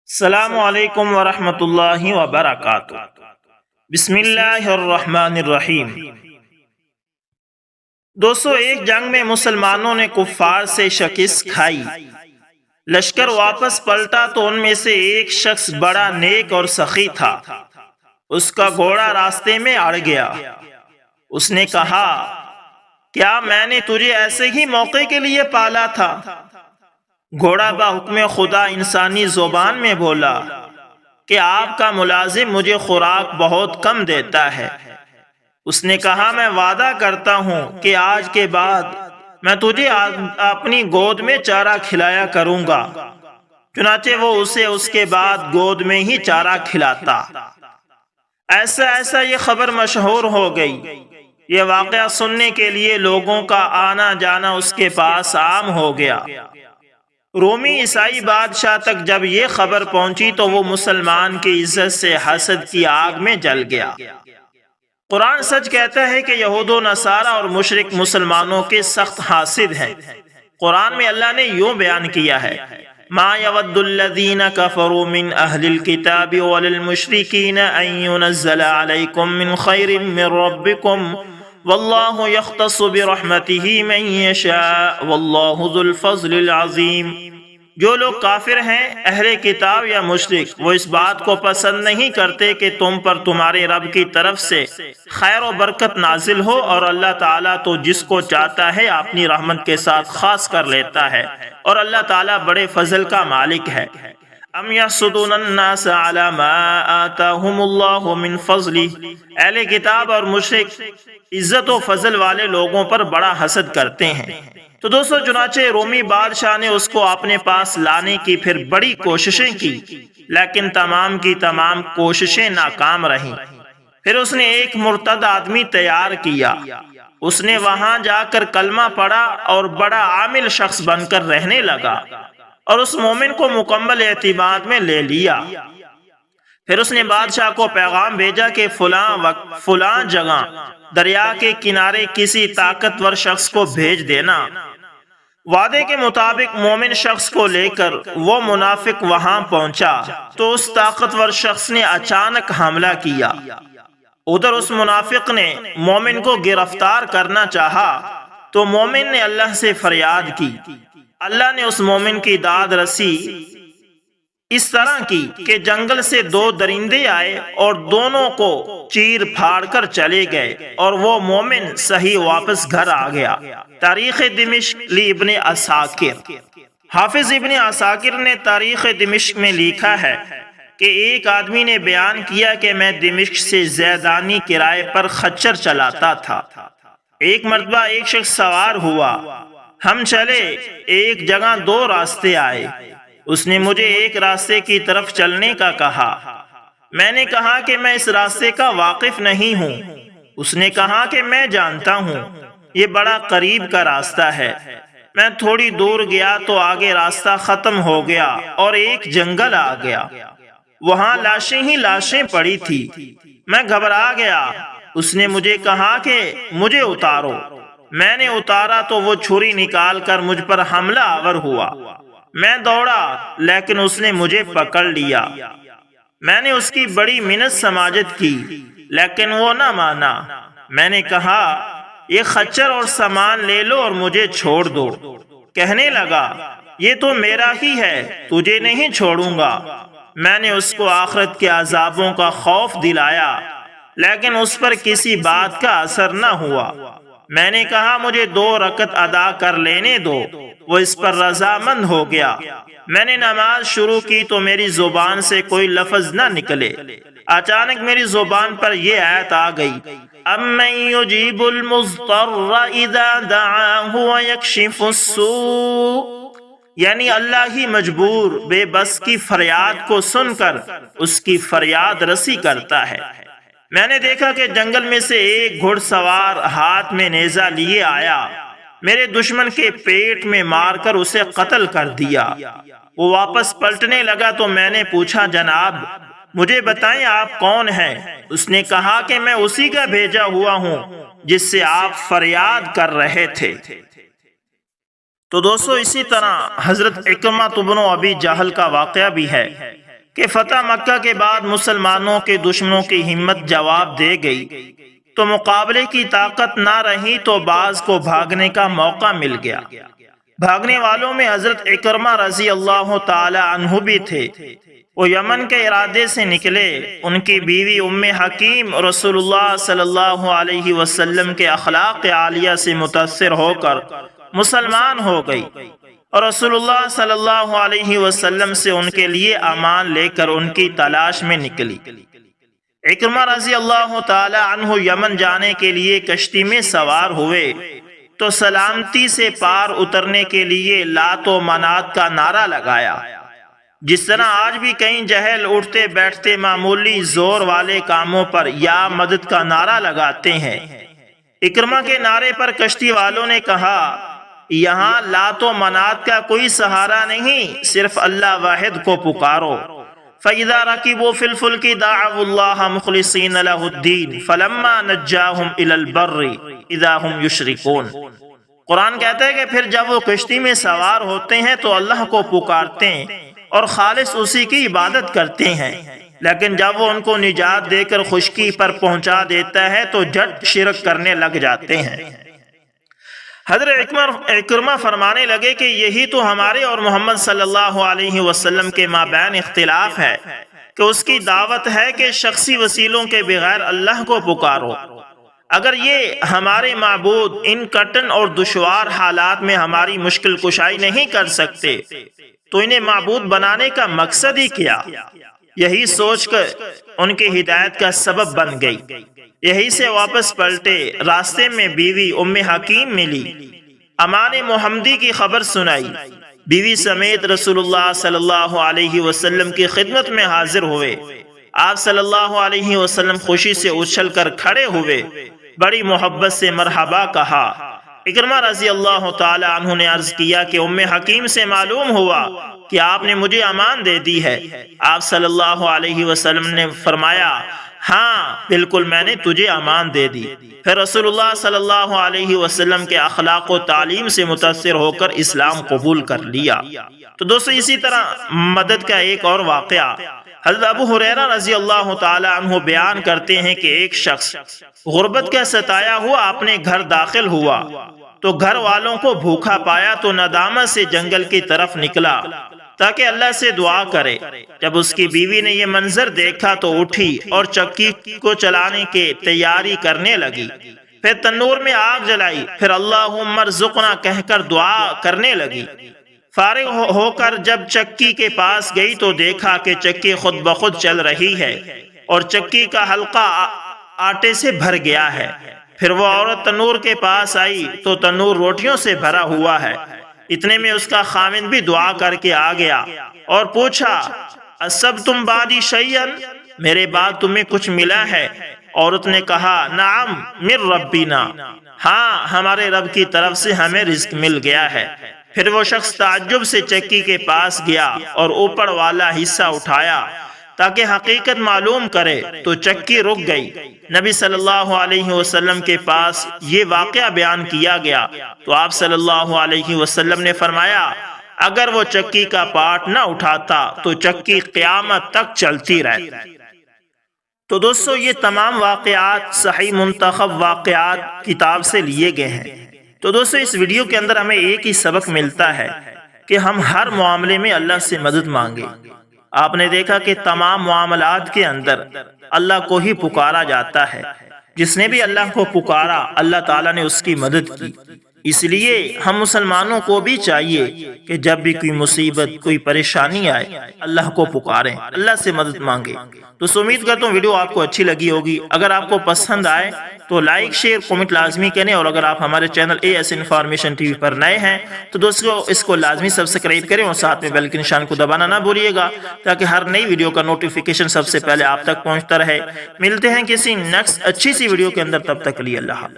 السلام علیکم ورحمۃ اللہ وبرکاتہ۔ بسم اللہ الرحمن الرحیم۔ دوستو، ایک جنگ میں مسلمانوں نے کفار سے شکست کھائی۔ لشکر واپس پلٹا تو ان میں سے ایک شخص بڑا نیک اور سخی تھا۔ اس کا گھوڑا راستے میں اڑ گیا۔ اس نے کہا، کیا میں نے تجھے ایسے ہی موقع کے لیے پالا تھا؟ گھوڑا بحکم خدا انسانی زبان میں بولا کہ آپ کا ملازم مجھے خوراک بہت کم دیتا ہے۔ اس نے کہا، میں وعدہ کرتا ہوں کہ آج کے بعد میں تجھے اپنی گود میں چارہ کھلایا کروں گا۔ چنانچہ وہ اسے اس کے بعد گود میں ہی چارہ کھلاتا۔ ایسا یہ خبر مشہور ہو گئی۔ یہ واقعہ سننے کے لیے لوگوں کا آنا جانا اس کے پاس عام ہو گیا۔ رومی عیسائی بادشاہ تک جب یہ خبر پہنچی تو وہ مسلمان کی عزت سے حسد کی آگ میں جل گیا۔ قرآن سچ کہتا ہے کہ یہود و نصارہ اور مشرک مسلمانوں کے سخت حاسد ہیں۔ قرآن میں اللہ نے یوں بیان کیا ہے، ما یود الذین کفروا من اہل الکتاب وللمشرکین ان ینزل علیکم من خیر من ربکم واللہ یختص برحمتہ من یشاء واللہ ذو الفضل العظیم۔ جو لوگ کافر ہیں، اہل کتاب یا مشرک، وہ اس بات کو پسند نہیں کرتے کہ تم پر تمہارے رب کی طرف سے خیر و برکت نازل ہو، اور اللہ تعالیٰ تو جس کو چاہتا ہے اپنی رحمت کے ساتھ خاص کر لیتا ہے، اور اللہ تعالیٰ بڑے فضل کا مالک ہے۔ ام یحسدون الناس علی ما آتاہم اللہ من فضلہ، اہل کتاب اور مشرک عزت و فضل والے لوگوں پر بڑا حسد کرتے ہیں۔ تو دوستو، چنانچہ رومی بادشاہ نے اس کو اپنے پاس لانے کی پھر بڑی کوششیں کی، لیکن تمام کی تمام کوششیں ناکام رہیں۔ پھر اس نے ایک مرتد آدمی تیار کیا۔ اس نے وہاں جا کر کلمہ پڑھا اور بڑا عامل شخص بن کر رہنے لگا، اور اس مومن کو مکمل اعتماد میں لے لیا۔ پھر اس نے بادشاہ کو پیغام بھیجا کہ فلاں وقت فلاں جگہ دریا کے کنارے کسی طاقتور شخص کو بھیج دینا۔ وعدے کے مطابق مومن شخص کو لے کر وہ منافق وہاں پہنچا تو اس طاقتور شخص نے اچانک حملہ کیا۔ ادھر اس منافق نے مومن کو گرفتار کرنا چاہا تو مومن نے اللہ سے فریاد کی۔ اللہ نے اس مومن کی داد رسی اس طرح کی کہ جنگل سے دو درندے آئے اور دونوں کو چیر پھاڑ کر چلے گئے، اور وہ مومن صحیح واپس گھر آ گیا۔ تاریخ دمشق ابن عساکر۔ حافظ ابن عساکر نے تاریخ دمشق میں لکھا ہے کہ ایک آدمی نے بیان کیا کہ میں دمشق سے زیدانی کرائے پر خچر چلاتا تھا۔ ایک مرتبہ ایک شخص سوار ہوا، ہم چلے، ایک جگہ دو راستے آئے۔ اس نے مجھے ایک راستے کی طرف چلنے کا کہا۔ میں نے کہا کہ میں اس راستے کا واقف نہیں ہوں۔ اس نے کہا کہ میں جانتا ہوں، یہ بڑا قریب کا راستہ ہے۔ میں تھوڑی دور گیا تو آگے راستہ ختم ہو گیا اور ایک جنگل آ گیا۔ وہاں لاشیں ہی لاشیں پڑی تھی۔ میں گھبرا گیا۔ اس نے مجھے کہا کہ مجھے اتارو۔ میں نے اتارا تو وہ چھری نکال کر مجھ پر حملہ آور ہوا۔ میں دوڑا لیکن اس نے مجھے پکڑ لیا۔ میں نے اس کی بڑی منت سماجت کی لیکن وہ نہ مانا۔ میں نے کہا، یہ خچر اور سامان لے لو اور مجھے چھوڑ دو۔ کہنے لگا، یہ تو میرا ہی ہے، تجھے نہیں چھوڑوں گا۔ میں نے اس کو آخرت کے عذابوں کا خوف دلایا لیکن اس پر کسی بات کا اثر نہ ہوا۔ میں نے کہا، مجھے 2 رکعت ادا کر لینے دو۔ وہ اس پر رضامند ہو گیا۔ میں نے نماز شروع کی تو میری زبان سے کوئی لفظ نہ نکلے۔ اچانک میری زبان پر یہ آیت آ گئی، اَمَّن يُجِيبُ الْمُضْطَرَّ إِذَا دَعَاهُ وَيَكْشِفُ السُّوءَ، یعنی اللہ ہی مجبور بے بس کی فریاد کو سن کر اس کی فریاد رسی کرتا ہے۔ میں نے دیکھا کہ جنگل میں سے ایک گھڑ سوار ہاتھ میں نیزہ لیے آیا، میرے دشمن کے پیٹ میں مار کر اسے قتل کر دیا۔ وہ واپس پلٹنے لگا تو میں نے پوچھا، جناب مجھے بتائیں آپ کون ہیں؟ اس نے کہا کہ میں اسی کا بھیجا ہوا ہوں جس سے آپ فریاد کر رہے تھے۔ تو دوستو، اسی طرح حضرت عکرمہ بن ابی جہل کا واقعہ بھی ہے۔ کہ فتح مکہ کے بعد مسلمانوں کے دشمنوں کی ہمت جواب دے گئی تو مقابلے کی طاقت نہ رہی تو بعض کو بھاگنے کا موقع مل گیا۔ بھاگنے والوں میں حضرت اکرمہ رضی اللہ تعالی عنہ بھی تھے۔ وہ یمن کے ارادے سے نکلے۔ ان کی بیوی ام حکیم رسول اللہ صلی اللہ علیہ وسلم کے اخلاق عالیہ سے متاثر ہو کر مسلمان ہو گئی اور رسول اللہ صلی اللہ علیہ وسلم سے ان کے لیے امان لے کر ان کی تلاش میں نکلی۔ اکرمہ رضی اللہ تعالی عنہ یمن جانے کے لیے کشتی میں سوار ہوئے تو سلامتی سے پار اترنے کے لیے لات و منات کا نعرہ لگایا۔ جس طرح آج بھی کئی جہل اٹھتے بیٹھتے معمولی زور والے کاموں پر یا مدد کا نعرہ لگاتے ہیں، اکرمہ کے نعرے پر کشتی والوں نے کہا یہاں لات و منات کا کوئی سہارا نہیں، صرف اللہ واحد کو پکارو۔ فَإِذَا رَكِبُوا فِي الْفُلْكِ دَعَوُا اللَّهَ مُخْلِصِينَ لَهُ الدِّينَ فَلَمَّا نَجَّاهُمْ إِلَى الْبَرِّ إِذَا هُمْ يُشْرِكُونَ۔ قرآن کہتا ہے کہ پھر جب وہ کشتی میں سوار ہوتے ہیں تو اللہ کو پکارتے ہیں اور خالص اسی کی عبادت کرتے ہیں، لیکن جب وہ ان کو نجات دے کر خشکی پر پہنچا دیتا ہے تو جھٹ شرک کرنے لگ جاتے ہیں۔ حضرت اکرمہ فرمانے لگے کہ یہی تو ہمارے اور محمد صلی اللہ علیہ وسلم کے مابین اختلاف ہے کہ اس کی دعوت ہے کہ شخصی وسیلوں کے بغیر اللہ کو پکارو۔ اگر یہ ہمارے معبود ان کٹن اور دشوار حالات میں ہماری مشکل کشائی نہیں کر سکتے تو انہیں معبود بنانے کا مقصد ہی کیا؟ یہی سوچ کر ان کی ہدایت کا سبب بن گئی۔ یہی سے واپس پلٹے، راستے میں بیوی ام حکیم ملی، امان محمدی کی خبر سنائی۔ بیوی سمیت رسول اللہ صلی اللہ علیہ وسلم کی خدمت میں حاضر ہوئے۔ آپ صلی اللہ علیہ وسلم خوشی سے اچھل کر کھڑے ہوئے، بڑی محبت سے مرحبا کہا۔ اکرمہ رضی اللہ تعالی عنہ نے عرض کیا کہ ام حکیم سے معلوم ہوا کہ آپ نے مجھے امان دے دی ہے۔ آپ صلی اللہ علیہ وسلم نے فرمایا ہاں بالکل میں نے تجھے امان دے دی۔ پھر رسول اللہ صلی اللہ علیہ وسلم کے اخلاق و تعلیم سے متاثر ہو کر اسلام قبول کر لیا۔ تو دوستو اسی طرح مدد کا ایک اور واقعہ حضرت ابو ہریرہ رضی اللہ تعالی عنہ بیان کرتے ہیں کہ ایک شخص غربت کا ستایا ہوا اپنے گھر داخل ہوا تو گھر والوں کو بھوکا پایا تو ندامت سے جنگل کی طرف نکلا تاکہ اللہ سے دعا کرے۔ جب اس کی بیوی نے یہ منظر دیکھا تو اٹھی اور چکی کو چلانے کی تیاری کرنے لگی، پھر تنور میں آگ جلائی، پھر اللہم ارزقنا کہہ کر دعا کرنے لگی۔ فارغ ہو کر جب چکی کے پاس گئی تو دیکھا کہ چکی خود بخود چل رہی ہے اور چکی کا حلقہ آٹے سے بھر گیا ہے۔ پھر وہ عورت تنور کے پاس آئی تو تنور روٹیوں سے بھرا ہوا ہے۔ اتنے میں اس کا خاوند بھی دعا کر کے آ گیا اور پوچھا اصبتم بعدی شیئا، میرے بعد تمہیں کچھ ملا ہے؟ عورت نے کہا نعم من ربنا، ہاں ہمارے رب کی طرف سے ہمیں رزق مل گیا ہے۔ پھر وہ شخص تعجب سے چکی کے پاس گیا اور اوپر والا حصہ اٹھایا تاکہ حقیقت معلوم کرے تو چکی رک گئی۔ نبی صلی اللہ علیہ وسلم کے پاس یہ واقعہ بیان کیا گیا تو آپ صلی اللہ علیہ وسلم نے فرمایا اگر وہ چکی کا پارٹ نہ اٹھاتا تو چکی قیامت تک چلتی رہتی۔ تو دوستو یہ تمام واقعات صحیح منتخب واقعات کتاب سے لیے گئے ہیں۔ تو دوستو اس ویڈیو کے اندر ہمیں ایک ہی سبق ملتا ہے کہ ہم ہر معاملے میں اللہ سے مدد مانگیں۔ آپ نے دیکھا کہ تمام معاملات کے اندر اللہ کو ہی پکارا جاتا ہے۔ جس نے بھی اللہ کو پکارا اللہ تعالیٰ نے اس کی مدد کی۔ اس لیے ہم مسلمانوں کو بھی چاہیے کہ جب بھی کوئی مصیبت کوئی پریشانی آئے اللہ کو پکاریں، اللہ سے مدد مانگیں۔ تو امید کرتا ہوں ویڈیو آپ کو اچھی لگی ہوگی۔ اگر آپ کو پسند آئے تو لائک شیئر کمنٹ لازمی کریں، اور اگر آپ ہمارے channel AS information TV پر نئے ہیں تو دوستو اس کو لازمی سبسکرائب کریں اور ساتھ میں بیل کے نشان کو دبانا نہ بھولیے گا تاکہ ہر نئی ویڈیو کا نوٹیفیکیشن سب سے پہلے آپ تک پہنچتا رہے۔ ملتے ہیں کسی نیکسٹ اچھی سی ویڈیو کے اندر، تب تک کے لیے اللہ حافظ۔